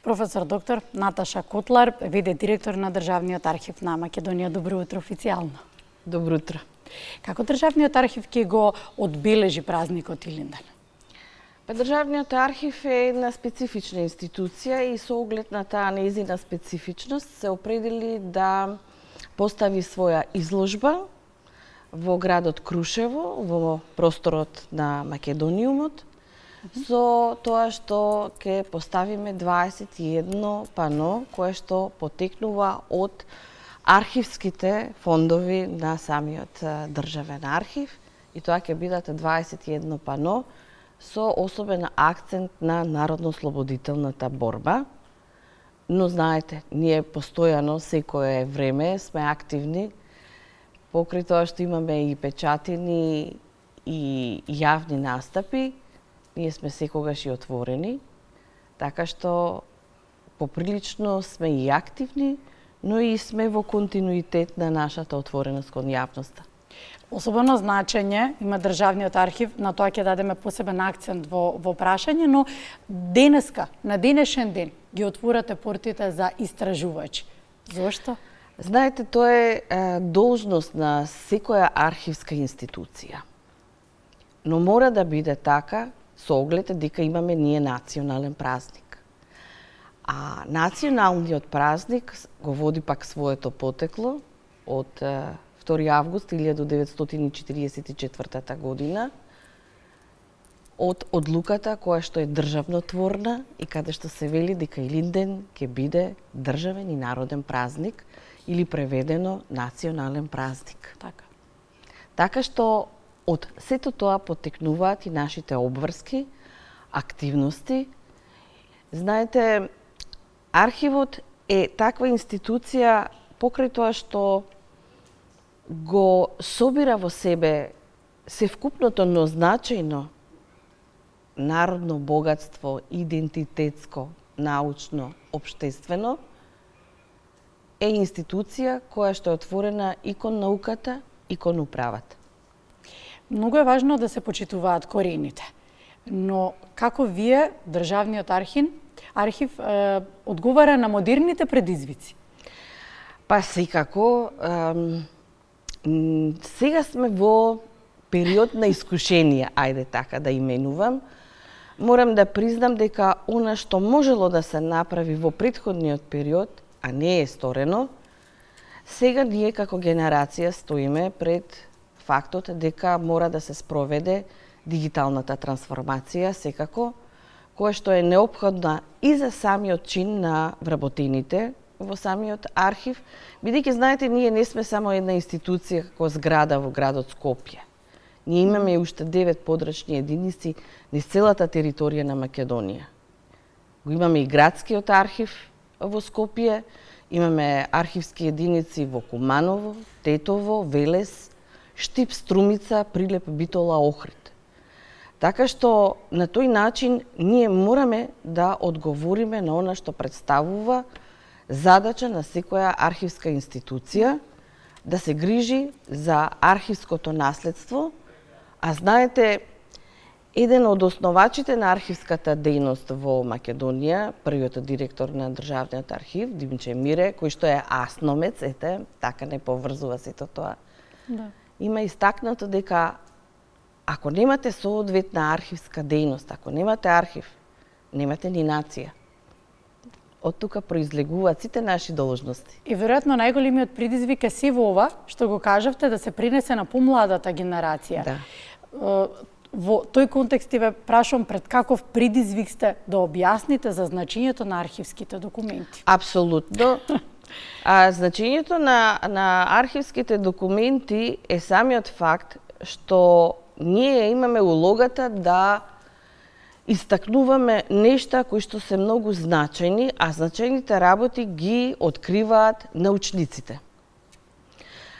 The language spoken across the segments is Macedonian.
Професор доктор Наташа Котлар, ВД директор на Државниот архив на Македонија. Добро утро официјално. Добро утро. Како Државниот архив ќе го одбележи празникот Илинден? Државниот архив е една специфична институција и со оглед на таа нејзина специфичност се определи да постави своја изложба во градот Крушево, во просторот на Македониумот, со тоа што ќе поставиме 21 пано кое што потекнува од архивските фондови на самиот државен архив, и тоа ќе бидат 21 пано со особен акцент на народно-слободителната борба. Но знаете, ние постојано секое време сме активни, покрај тоа што имаме и печатени и јавни настапи, ние сме секогаш и отворени, така што поприлично сме и активни, но и сме во континуитет на нашата отвореност кон јавноста. Особено значење има Државниот архив, на тоа ќе дадеме посебен акцент во прашање, но денеска, на денешен ден, ги отворате портите за истражувачи. Зошто? Знаете, тоа е должност на секоја архивска институција. Но мора да биде така, со оглед дека имаме ние национален празник. А националниот празник го води пак своето потекло од 2 август 1944 година, од одлуката која што е државнотворна и каде што се вели дека Илинден ќе биде државен и народен празник или преведено национален празник. Така што од сето тоа потекнуваат и нашите обврски, активности. Знаете, архивот е таква институција покрај тоа што го собира во себе севкупното, но значајно народно богатство, идентитетско, научно, општествено, е институција која што е отворена и кон науката и кон управата. Многу е важно да се почитуваат корените, но како вие, Државниот архив одговара на модерните предизвици? Па секако, сега сме во период на искушение, ајде така да именувам. Морам да признам дека она што можело да се направи во претходниот период, а не е сторено, сега ние како генерација стоиме пред фактот дека мора да се спроведе дигиталната трансформација секако, која што е неопходна и за самиот чин на вработените во самиот архив, бидејќи знаете ние не сме само една институција како зграда во градот Скопје. Ние имаме уште 9 подрачни единици низ целата територија на Македонија. Го имаме и градскиот архив во Скопје, имаме архивски единици во Куманово, Тетово, Велес, Штип, Струмица, Прилеп, Битола, Охрид. Така што на тој начин ние мораме да одговориме на она што представува задача на секоја архивска институција, да се грижи за архивското наследство, а знаете, еден од основачите на архивската дејност во Македонија, првиот директор на Државниот архив, Димче Мире, кој што е асномец, така не поврзува сето тоа. Да. Има истакнато дека ако немате соодветна архивска дејност, ако немате архив, немате ни нација. Од тука произлегуваат сите наши должности. И веројатно најголемиот предизвик е се во ова што го кажавте, да се принесе на помладата генерација. Да. Во тој контекст ве прашувам пред каков предизвик сте да објасните за значењето на архивските документи. Апсолутно. Значењето на архивските документи е самиот факт што ние имаме улогата да истакнуваме нешта кои што се многу значајни, а значајните работи ги откриваат научниците.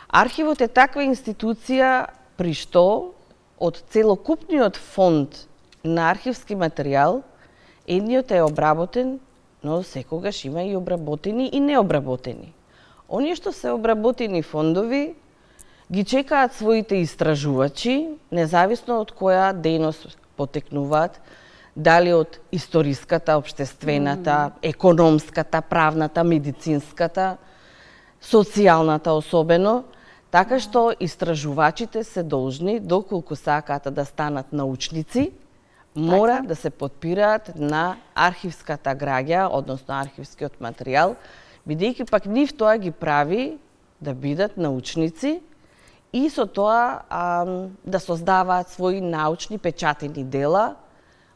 Архивот е таква институција при што од целокупниот фонд на архивски материјал, едниот е обработен, но секогаш има и обработени и необработени. Оние што се обработени фондови ги чекаат своите истражувачи, независно од која дејност потекнуваат, дали од историската, општествената, економската, правната, медицинската, социјалната особено, така што истражувачите се должни, доколку сакаат да станат научници, мора да се подпираат на архивската граѓа, односно архивскиот материјал, бидејќи пак нив тоа ги прави да бидат научници и со тоа да создаваат своји научни печатени дела,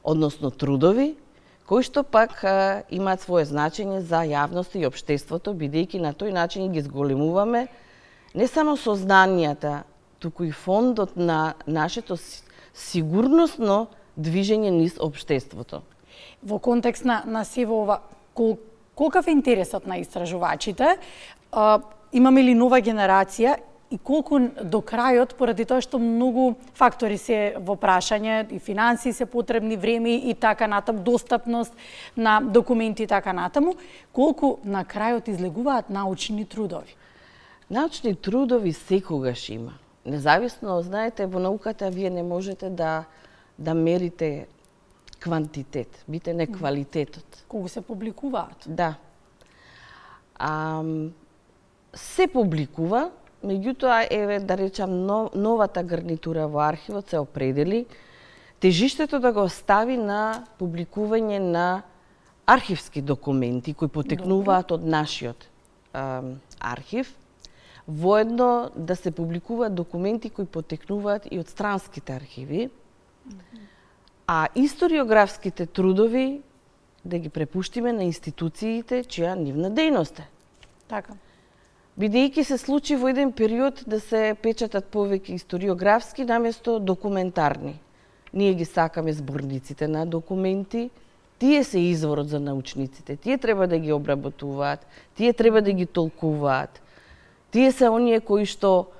односно трудови, кои што пак имаат свое значење за јавноста и општеството, бидејќи на тој начин ги зголемуваме не само сознанијата, туку и фондот на нашето сигурносно движење низ општеството. Во контекст на сево ова, колкав е интересот на истражувачите? Имаме ли нова генерација и колку до крајот, поради тоа што многу фактори се во прашање, и финанси се потребни, време и така натаму, достапност на документи и така натаму, колку на крајот излегуваат научни трудови? Научни трудови секогаш има. Независно, знаете, во науката вие не можете да мерите квантитет, бите не квалитетот. Колку се публикуваат? Да. Се публикува, меѓутоа, еве, да речам, новата гарнитура во архивот се определи тежиштето да го остави на публикување на архивски документи кои потекнуваат од нашиот архив, воедно да се публикуваат документи кои потекнуваат и од странските архиви, а историографските трудови да ги препуштиме на институциите чија нивна дејност е. Така. Бидејќи се случи во еден период да се печатат повеќе историографски наместо документарни. Ние ги сакаме зборниците на документи, тие се изворот за научниците, тие треба да ги обработуваат, тие треба да ги толкуваат. Тие се оние кои што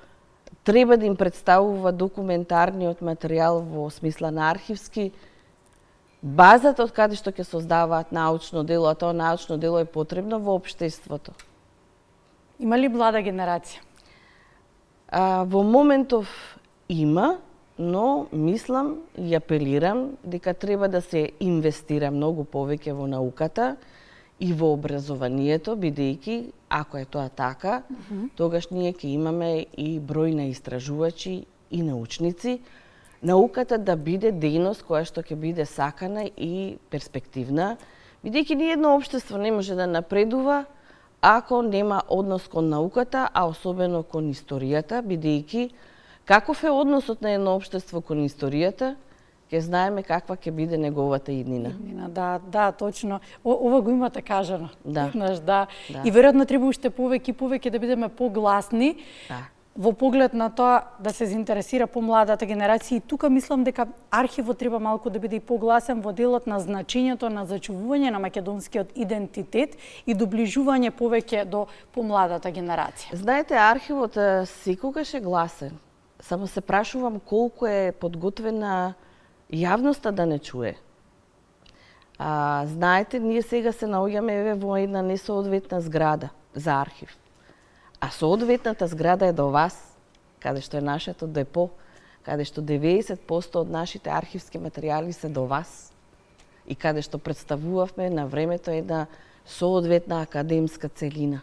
треба да им представува документарниот материјал во смисла на архивски, базата од каде што ќе создаваат научно дело, а тоа научно дело е потребно во општеството. Има ли млада генерација? Во моментов има, но мислам и апелирам дека треба да се инвестира многу повеќе во науката и во образованието, бидејќи, ако е тоа така, тогаш ние ќе имаме и број на истражувачи и научници, науката да биде дејност која што ќе биде сакана и перспективна, бидејќи ни едно општество не може да напредува ако нема однос кон науката, а особено кон историјата, бидејќи каков е односот на едно општество кон историјата, ќе знаеме каква ќе биде неговата иднина. Да, точно. Ова го имате кажано. Да. Да. И веројатно треба уште повеќе и повеќе да бидеме погласни. Да. Во поглед на тоа да се заинтересира помладата генерација, и тука мислам дека архивот треба малку да биде и погласен во делот на значењето на зачувување на македонскиот идентитет и доближување повеќе до помладата генерација. Знаете, архивот секогаш е гласен. Само се прашувам колку е подготвена јавноста да не чуе. Знаете, ние сега се наоѓаме во една несоодветна зграда за архив. А соодветната зграда е до вас, каде што е нашето депо, каде што 90% од нашите архивски материјали се до вас и каде што представувавме на времето една соодветна академска целина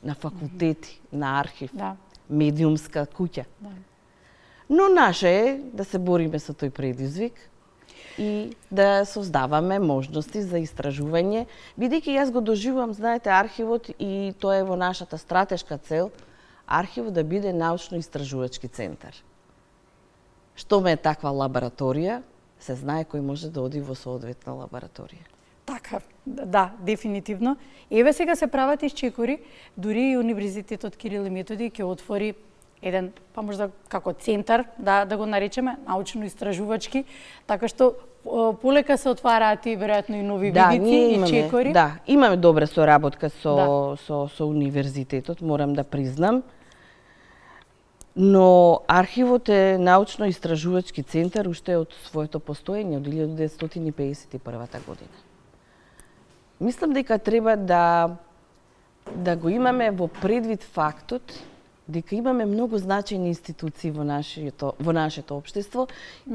на факултети, на архив, медиумска куќа. Да. Но наше е да се бориме со тој предизвик и да создаваме можности за истражување, бидејќи јас го доживувам, знаете, архивот и тоа е во нашата стратешка цел, архивот да биде научно-истражувачки центар. Што ме е таква лабораторија, се знае кој може да оди во соодветна лабораторија. Така, да, дефинитивно. Еве сега се прават исчекори, дури и Универзитетот Кирил и Методи ќе отвори еден, па можда како центар, да го наречеме, научно-истражувачки, така што полека се отвараат и веројатно и нови видици и чекори. Да, имаме добра соработка со универзитетот, морам да признам. Но архивот е научно-истражувачки центар уште од своето постоење, од 1951 година. Мислам дека треба да го имаме во предвид фактот дека имаме многу значајни институции во нашето општество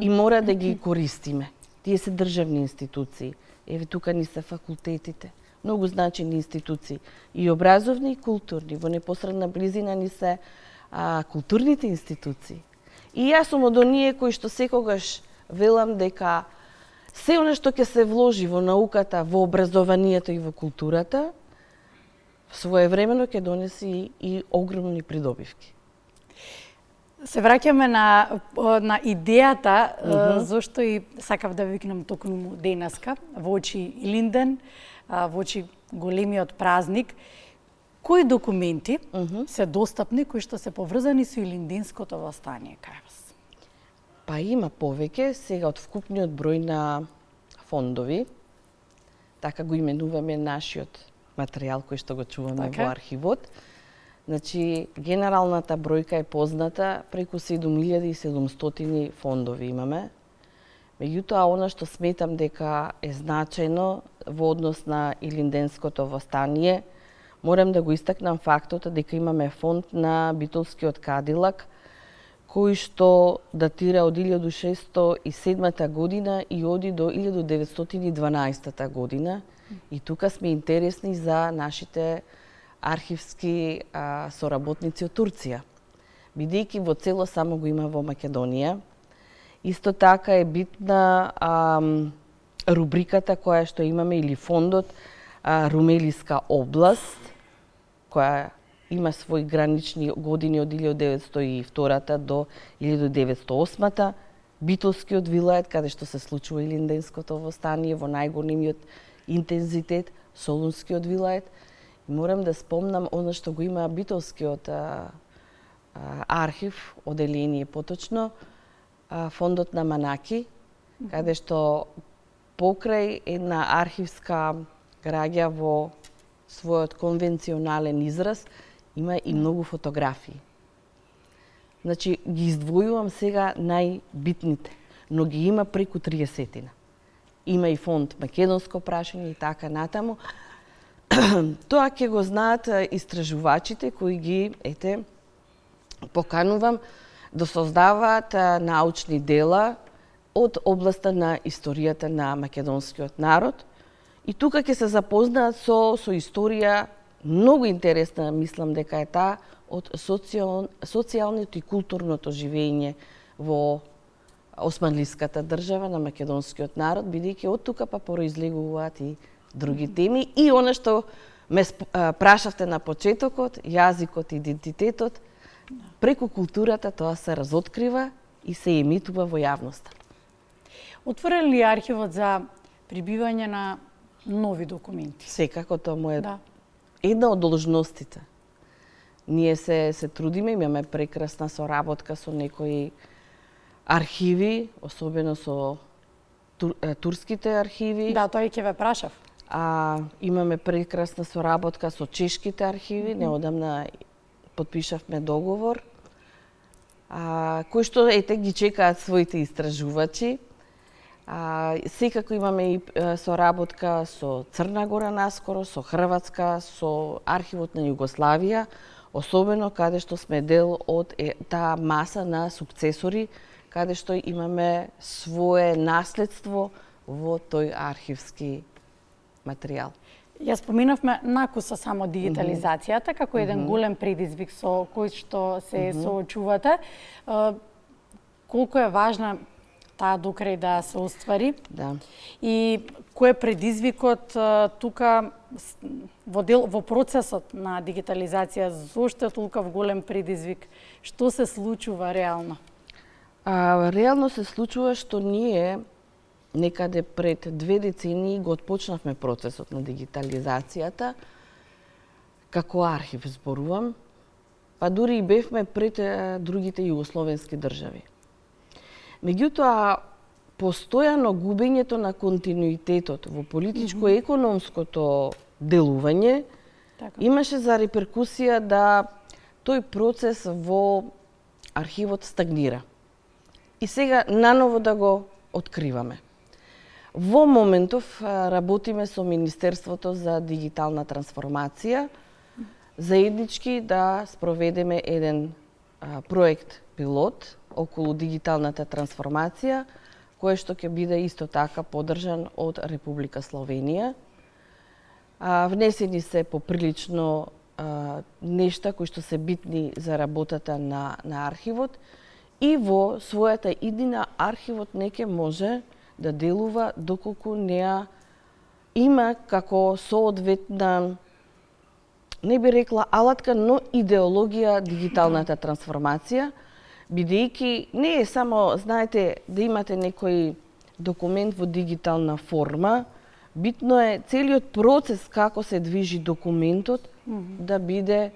и мора да ги користиме. Тие се државни институции. Еве тука ни се факултетите, многу значени институции, и образовни и културни. Во непосредна близина ни се културните институции. И јас сум од оние кои што секогаш велам дека се она што ќе се вложи во науката, во образованието и во културата, своевремено ќе донеси и огромни придобивки. Се враќаме на идејата зошто и сакав да викнам токму денеска во очи Илинден, во очи големиот празник. Кои документи се достапни кои што се поврзани со Илинденското востание кај вас? Па има повеќе, сега од вкупниот број на фондови, така го именуваме нашиот материјал кој што го чуваме во архивот. Значи, генералната бројка е позната, преку 7700 фондови имаме. Меѓутоа, она што сметам дека е значајно во однос на Илинденското востание, морам да го истакнам фактот дека имаме фонд на битолскиот кадилак, кој што датира од 1607 година и оди до 1912 година. И тука сме интересни за нашите архивски соработници од Турција, бидејќи во цело само го има во Македонија. Исто така е битна рубриката која што имаме или фондот Румелиска област, која има своји гранични години од 1902 до 1908, Битолскиот вилајет, каде што се случува Илинденското востание во најголемиот интензитет, Солунскиот вилајет. И морам да спомнам она што го има Битолскиот архив, оделение поточно, фондот на Манаки, каде што покрај една архивска граѓа во својот конвенционален израз, има и многу фотографии. Значи, ги издвојувам сега најбитните, но ги има преку 30-тина. Има и фонд Македонско прашање и така натаму. Тоа ќе го знаат истражувачите кои ги, поканувам да создаваат научни дела од областа на историјата на македонскиот народ. И тука ќе се запознаат со историја многу интересна, мислам дека е таа од социјалното и културното живење во османлиската држава на македонскиот народ, бидејќи од тука па произлегуваат и други теми. И она што ме прашавте на почетокот, јазикот, идентитетот, преку културата тоа се разоткрива и се емитува во јавноста. Отворен ли архивот за прибивање на нови документи? Секако, тоа му е една од должностите. Ние се трудиме, имаме прекрасна соработка со некои архиви, особено со турските архиви. Да, тоа и ќе ве прашав. Имаме прекрасна соработка со чешките архиви, неодамна потпишавме договор, кој што ги чекаат своите истражувачи. Секако имаме и соработка со Црна Гора наскоро, со Хрватска, со архивот на Југославија, особено каде што сме дел од таа маса на сукцесори, каде што имаме свое наследство во тој архивски материјал. Ја споминавме накуса само дигитализацијата како еден голем предизвик со кој што се соочувате. Колку е важна таа до крај да се оствари? Да. И кој е предизвикот тука во процесот на дигитализација? Зошто е толков голем предизвик? Што се случува реално? Реално се случува што ние некаде пред 2 децении го отпочнавме процесот на дигитализацијата, како архив зборувам, па дури и бевме пред другите југословенски држави. Меѓутоа, постојано губењето на континуитетот во политичко-економското делување имаше за реперкусија да тој процес во архивот стагнира. И сега наново да го откриваме. Во моментов работиме со Министерството за дигитална трансформација, заеднички да спроведеме еден проект пилот околу дигиталната трансформација, кој што ќе биде исто така поддржан од Република Словенија. Внесени се поприлично нешта кои што се битни за работата на архивот и во својата иднина архивот не ќе може да делува доколку неа има како соодветна, не би рекла алатка, но идеологија дигиталната трансформација, бидејќи не е само, знаете, да имате некој документ во дигитална форма, битно е целиот процес како се движи документот да биде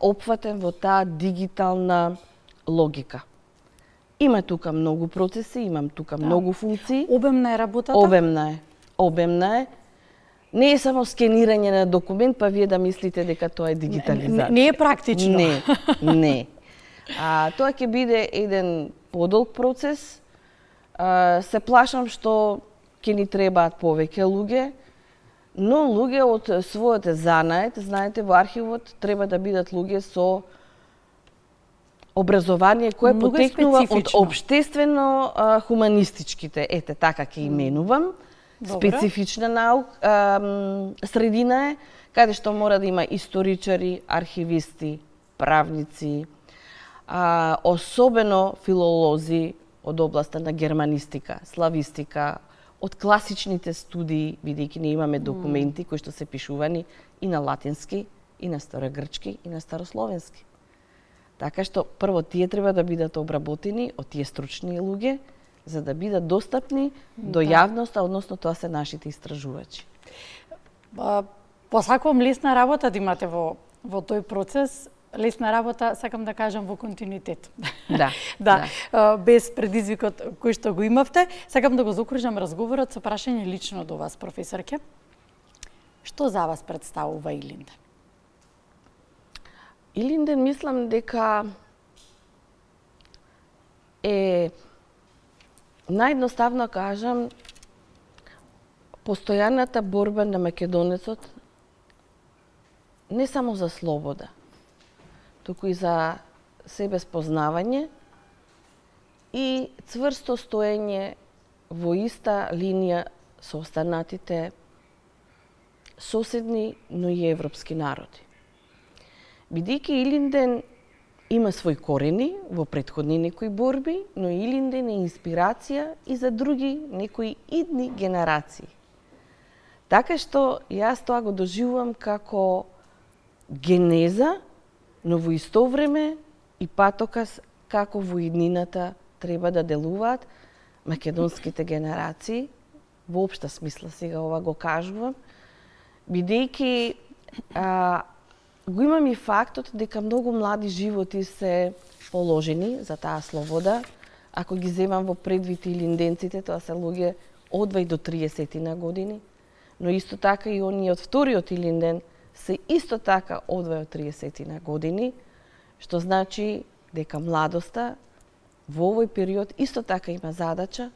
опфатен во таа дигитална логика. Има тука многу процеси, имам тука многу функции. Обемна е работата? Обемна е. Не е само скенирање на документ, па вие да мислите дека тоа е дигитализација. Не е практично. Не. Тоа ќе биде еден подолг процес. Се плашам што ќе ни требаат повеќе луѓе, но луѓе од својот занает, знаете, во архивот треба да бидат луѓе со образование кое потекнува од општествено хуманистичките, ете така ќе именувам. Специфична средина е, каде што мора да има историчари, архивисти, правници, особено филолози од областа на германистика, славистика, од класичните студии, бидејќи ние имаме документи кои што се пишувани и на латински, и на старогрчки, и на старословенски. Така што прво тие треба да бидат обработени од тие стручни луѓе, за да бидат достапни до јавноста, односно тоа се нашите истражувачи. Посакувам лесна работа да имате во тој процес. Лесна работа, сакам да кажам, во континуитет. Да. Без предизвикот кој што го имавте. Сакам да го заокружам разговорот со прашање лично до вас, професорке. Што за вас представува Илинден? Илинден мислам дека е, наједноставно кажам, постојаната борба на македонецот не само за слобода, туку и за себе спознавање и цврсто стоење во иста линија со останатите соседни, но и европски народи. Бидејќи Илинден има своји корени во претходни некои борби, но Илинден е инспирација и за други некои идни генерации. Така што јас тоа го доживувам како генеза, но во исто време и патоказ како во иднината треба да делуваат македонските генерации, во општа смисла сега ова го кажувам, бидејќи го имам и фактот дека многу млади животи се положени за таа слобода. Ако ги земам во предвид илинденците, тоа се луѓе од 20 до 30 на години, но исто така и оние од вториот Илинден се исто така од 20 до 30 на години, што значи дека младоста во овој период исто така има задача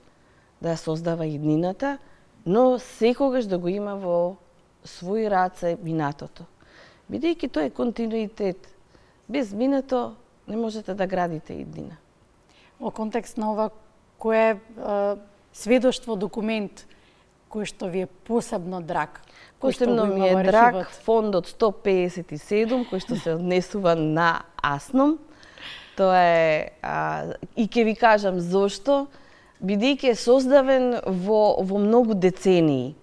да ја создава иднината, но секогаш да го има во своји раце минатото. Бидејќи тоа е континуитет. Без минато не можете да градите иднина. Во контекст на ова, кој е сведоштво, документ кој што ви е посебно драг? Посебно ми е драг фондот 157, кој што се однесува на Асном. Тоа е, и ќе ви кажам зошто, бидејќи е создавен во многу децении.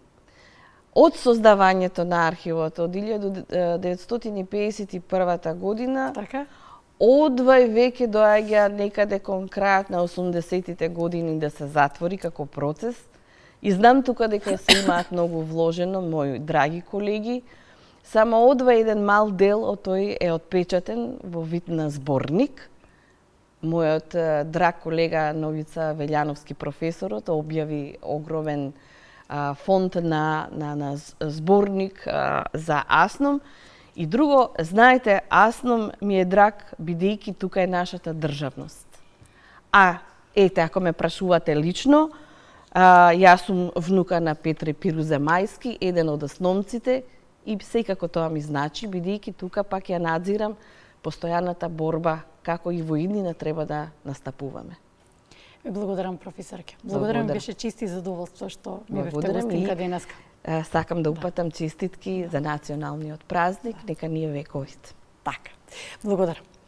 Од создавањето на архивот од 1951 година, така? одвај веќе доаѓа некаде кон крајот на 80-тите години да се затвори како процес. И знам тука дека се имаат многу вложено, мои драги колеги. Само одвај еден мал дел од тој е отпечатен во вид на зборник. Мојот драг колега Новица Велјановски, професорот, објави огромен фонд на зборник за Асном. И друго, знаете, Асном ми е драг бидејќи тука е нашата државност. Ете, ако ме прашувате лично, јас сум внука на Петре Пирузе Мајски, еден од основниците, и секако тоа ми значи, бидејќи тука пак ја надзирам постојаната борба како и во иднина треба да настапуваме. Ви благодарам, професорке. Благодарам, Благодарам. беше чисти задоволство што ми бевте Благодарам гостинка и денеска. сакам да упатам честитки за националниот празник, нека ни е вековит. Така. Благодарам.